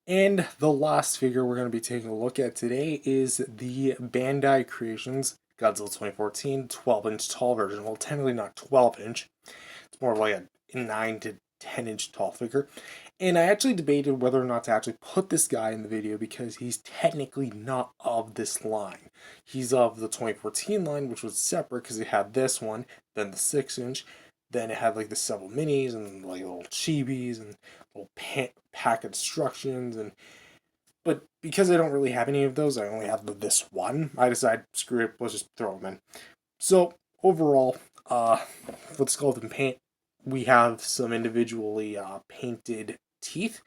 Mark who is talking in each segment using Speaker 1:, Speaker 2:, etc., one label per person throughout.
Speaker 1: And the last figure we're going to be taking a look at today is the Bandai Creations Godzilla 2014 12-inch tall version. Well, technically not 12-inch. It's more like a 9 to 10-inch tall figure. And I actually debated whether or not to actually put this guy in the video because he's technically not of this line. He's of the 2014 line, which was separate because it had this one, then the 6-inch, then it had like the several minis and like little chibis and little pack instructions. And but because I don't really have any of those, I only have this one. I decided, screw it, let's just throw them in. So overall, for the sculpt and paint, we have some individually painted teeth,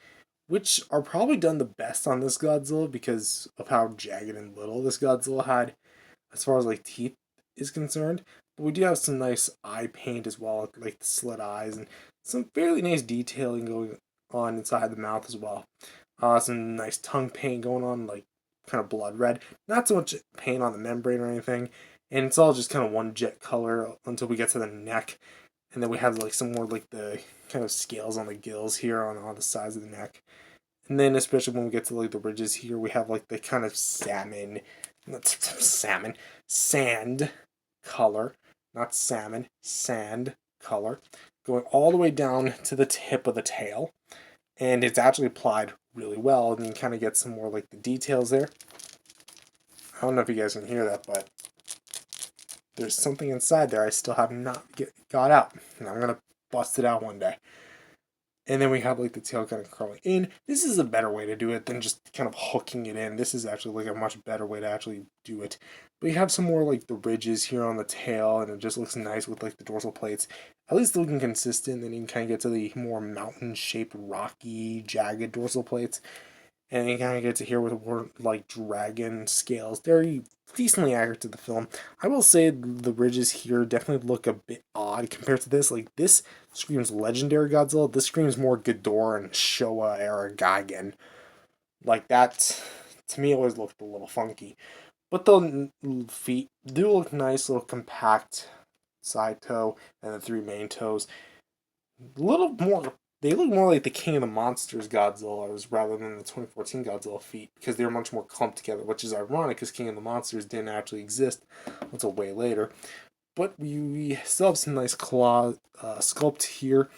Speaker 1: which are probably done the best on this Godzilla because of how jagged and little this Godzilla had as far as like teeth is concerned. But we do have some nice eye paint as well, like the slit eyes and some fairly nice detailing going on inside the mouth as well. Some nice tongue paint going on, like kind of blood red. Not so much paint on the membrane or anything. And it's all just kind of one jet color until we get to the neck. And then we have like some more like the kind of scales on the gills here on the sides of the neck. And then especially when we get to like the ridges here, we have like the kind of sand color, not salmon, sand color, going all the way down to the tip of the tail. And it's actually applied really well, and you can kind of get some more like the details there. I don't know if you guys can hear that, but there's something inside there I still have not got out, and I'm gonna bust it out one day. And then we have like the tail kind of curling in. This is a better way to do it than just kind of hooking it in. This is actually like a much better way to actually do it. But you have some more like the ridges here on the tail, and it just looks nice with like the dorsal plates. At least looking consistent. Then you can kind of get to the more mountain-shaped, rocky, jagged dorsal plates. And you kind of get to here with more like dragon scales. Very decently accurate to the film. I will say the ridges here definitely look a bit odd compared to this. Like this screams legendary Godzilla. This screams more Ghidorah and Showa era Gigan. Like that, to me, always looked a little funky. But the feet do look nice, little compact side toe and the three main toes. A little more, they look more like the King of the Monsters Godzillas rather than the 2014 Godzilla feet because they're much more clumped together, which is ironic because King of the Monsters didn't actually exist until way later. But we still have some nice claw sculpt here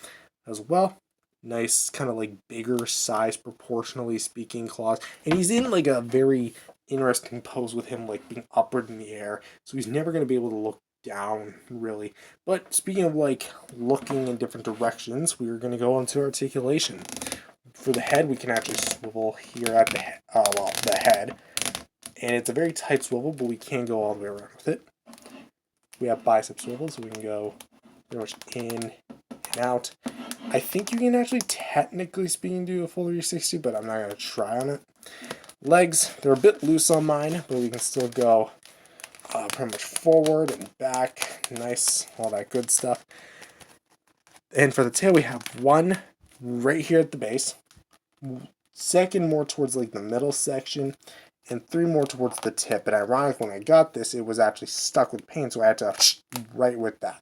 Speaker 1: as well. Nice kind of like bigger size proportionally speaking claws. And he's in like a very interesting pose with him like being upward in the air. So he's never going to be able to look down really. But speaking of like looking in different directions, we are going to go into articulation. For the head, we can actually swivel here at the head. And it's a very tight swivel, but we can go all the way around with it. We have bicep swivel, so we can go pretty much in and out. I think you can actually, technically speaking, do a full 360, but I'm not going to try on it. Legs, they're a bit loose on mine, but we can still go pretty much forward and back. Nice, all that good stuff. And for the tail, we have one right here at the base, second more towards like the middle section, and three more towards the tip. And ironically, when I got this, it was actually stuck with paint, so I had to right with that.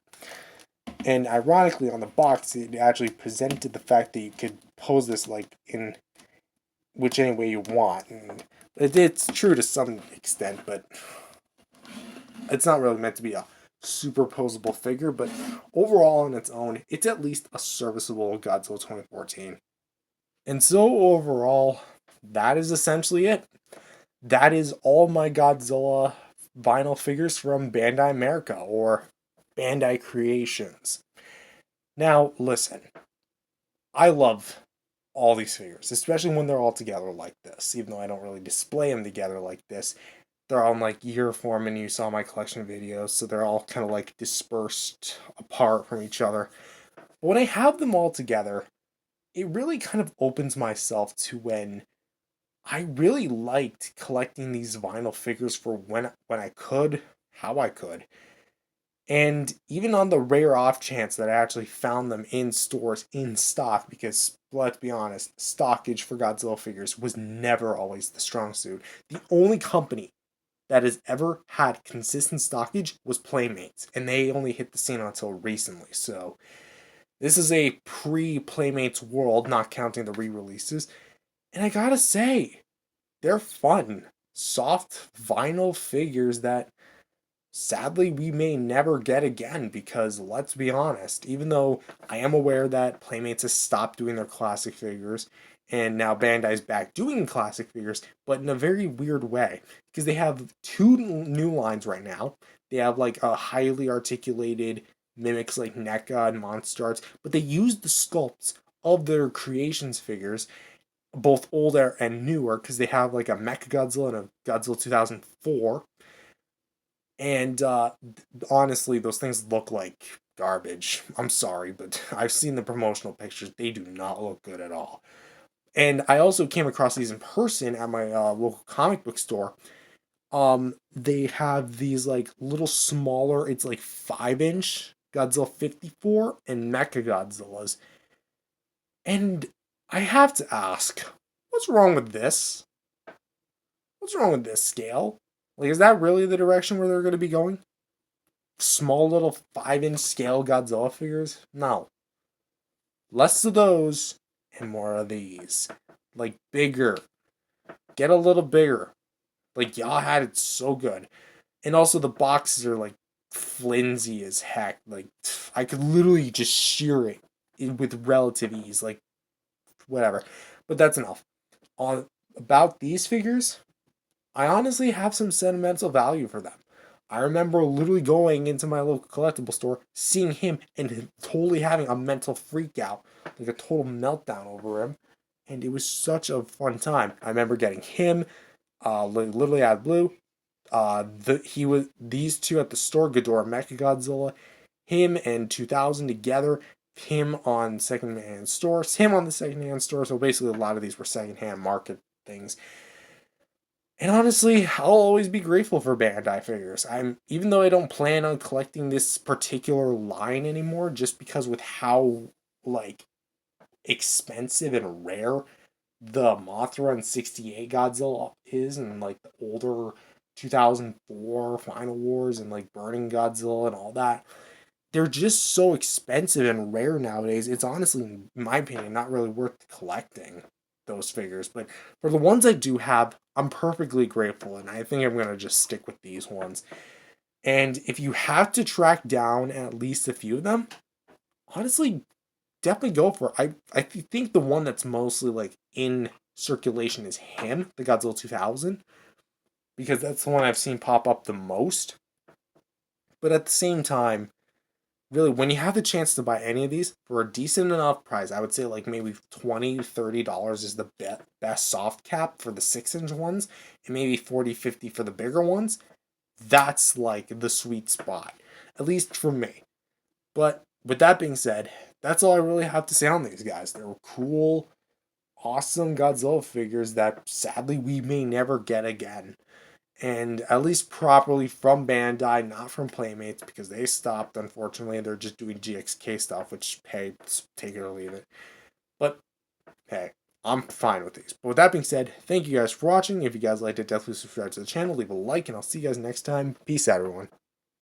Speaker 1: And ironically, on the box, it actually presented the fact that you could pose this like in which any way you want. And it's true to some extent, but it's not really meant to be a super posable figure. But overall, on its own, it's at least a serviceable Godzilla 2014. And so overall, that is essentially it. That is all my Godzilla vinyl figures from Bandai America, or Bandai Creations. Now, listen, I love all these figures, especially when they're all together like this, even though I don't really display them together like this. They're all in like year form, and you saw my collection videos, so they're all kind of like dispersed apart from each other. But when I have them all together, it really kind of opens myself to when I really liked collecting these vinyl figures for when I could, how I could. And even on the rare off chance that I actually found them in stores in stock, because let's be honest, stockage for Godzilla figures was never always the strong suit. The only company that has ever had consistent stockage was Playmates, and they only hit the scene until recently. So this is a pre-Playmates world, not counting the re-releases. And I gotta say, they're fun, soft vinyl figures that sadly we may never get again because let's be honest, even though I am aware that Playmates has stopped doing their classic figures and now Bandai's back doing classic figures, but in a very weird way because they have two new lines right now. They have like a highly articulated mimics like NECA and Monster Arts, but they use the sculpts of their creations figures, both older and newer, because they have like a MechaGodzilla and a Godzilla 2004. And honestly, those things look like garbage. I'm sorry, but I've seen the promotional pictures. They do not look good at all. And I also came across these in person at my local comic book store. They have these like little smaller, it's like 5-inch Godzilla 54 and Mecha Godzillas. And I have to ask, what's wrong with this? What's wrong with this scale? Like, is that really the direction where they're going to be going? Small little 5-inch scale Godzilla figures? No. Less of those and more of these. Like, bigger. Get a little bigger. Like, y'all had it so good. And also, the boxes are, like, flimsy as heck. Like, I could literally just shear it with relative ease. Like, whatever. But that's enough. On about these figures, I honestly have some sentimental value for them. I remember literally going into my local collectible store, seeing him, and totally having a mental freak out, like a total meltdown over him. And it was such a fun time. I remember getting him, literally out of blue. He was these two at the store, Ghidorah, MechaGodzilla, him and 2000 together, him on secondhand stores, him on the secondhand store. So basically, a lot of these were secondhand market things. And honestly, I'll always be grateful for Bandai figures. Even though I don't plan on collecting this particular line anymore, just because with how like expensive and rare the Mothra and 68 Godzilla is, and like the older 2004 Final Wars and like Burning Godzilla and all that, they're just so expensive and rare nowadays. It's honestly, in my opinion, not really worth collecting those figures. But for the ones I do have, I'm perfectly grateful, and I think I'm gonna just stick with these ones. And if you have to track down at least a few of them, honestly, definitely go for it. I think the one that's mostly like in circulation is him, the Godzilla 2000, because that's the one I've seen pop up the most. But at the same time, really, when you have the chance to buy any of these for a decent enough price, I would say like maybe $20-$30 is the best soft cap for the 6-inch ones, and maybe 40-50 for the bigger ones. That's like the sweet spot, at least for me. But with that being said, that's all I really have to say on these guys. They're cool, awesome Godzilla figures that sadly we may never get again, and at least properly from Bandai, not from Playmates, because they stopped, unfortunately. They're just doing GXK stuff, which, hey, take it or leave it. But, hey, I'm fine with these. But with that being said, thank you guys for watching. If you guys liked it, definitely subscribe to the channel, leave a like, and I'll see you guys next time. Peace out, everyone.